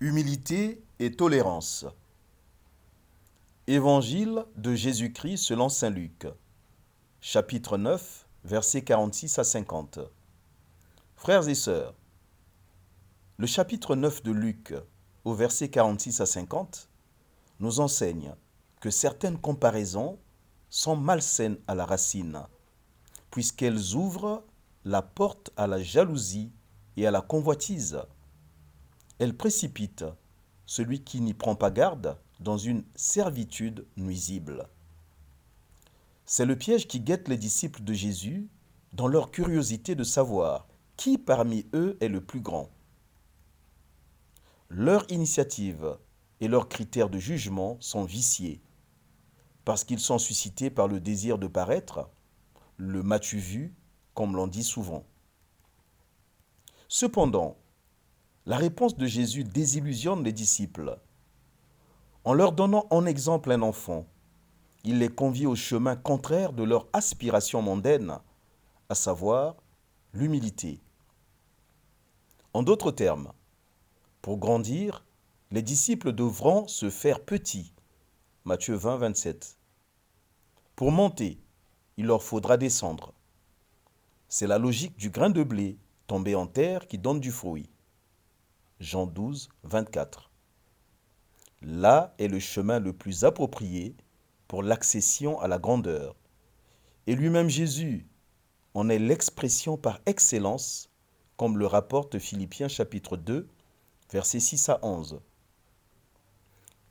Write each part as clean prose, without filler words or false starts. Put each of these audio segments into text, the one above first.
Humilité et tolérance. Évangile de Jésus-Christ selon saint Luc, chapitre 9, versets 46 à 50. Frères et sœurs, le chapitre 9 de Luc, au verset 46 à 50, nous enseigne que certaines comparaisons sont malsaines à la racine, puisqu'elles ouvrent la porte à la jalousie et à la convoitise. Elles précipitent celui qui n'y prend pas garde dans une servitude nuisible. C'est le piège qui guette les disciples de Jésus dans leur curiosité de savoir qui parmi eux est le plus grand. Leur initiative et leurs critères de jugement sont viciés, parce qu'ils sont suscités par le désir de paraître, le m'as-tu vu, comme l'on dit souvent. Cependant, la réponse de Jésus désillusionne les disciples. En leur donnant en exemple un enfant, il les convie au chemin contraire de leur aspiration mondaine, à savoir l'humilité. En d'autres termes, pour grandir, les disciples devront se faire petits. Matthieu 20, 27. Pour monter, il leur faudra descendre. C'est la logique du grain de blé tombé en terre qui donne du fruit. Jean 12, 24. Là est le chemin le plus approprié pour l'accession à la grandeur. Et lui-même Jésus en est l'expression par excellence, comme le rapporte Philippiens chapitre 2, versets 6 à 11.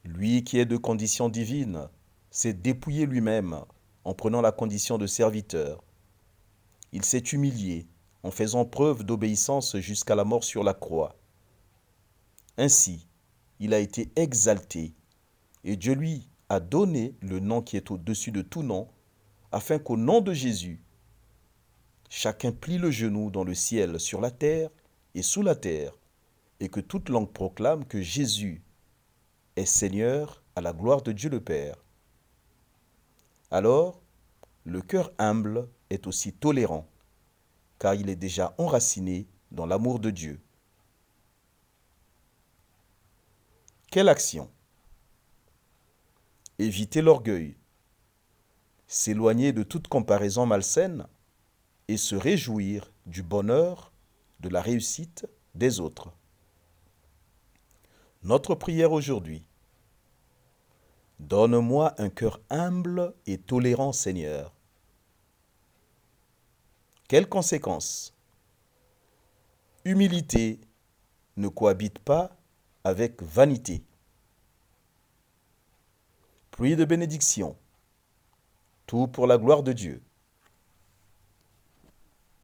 Lui qui est de condition divine s'est dépouillé lui-même en prenant la condition de serviteur. Il s'est humilié en faisant preuve d'obéissance jusqu'à la mort sur la croix. Ainsi, il a été exalté et Dieu lui a donné le nom qui est au-dessus de tout nom, afin qu'au nom de Jésus, chacun plie le genou dans le ciel, sur la terre et sous la terre, et que toute langue proclame que Jésus est Seigneur à la gloire de Dieu le Père. Alors, le cœur humble est aussi tolérant, car il est déjà enraciné dans l'amour de Dieu. Quelle action? Éviter l'orgueil, s'éloigner de toute comparaison malsaine et se réjouir du bonheur, de la réussite des autres. Notre prière aujourd'hui. Donne-moi un cœur humble et tolérant, Seigneur. Quelles conséquences? Humilité ne cohabite pas avec vanité. Pluie de bénédiction. Tout pour la gloire de Dieu.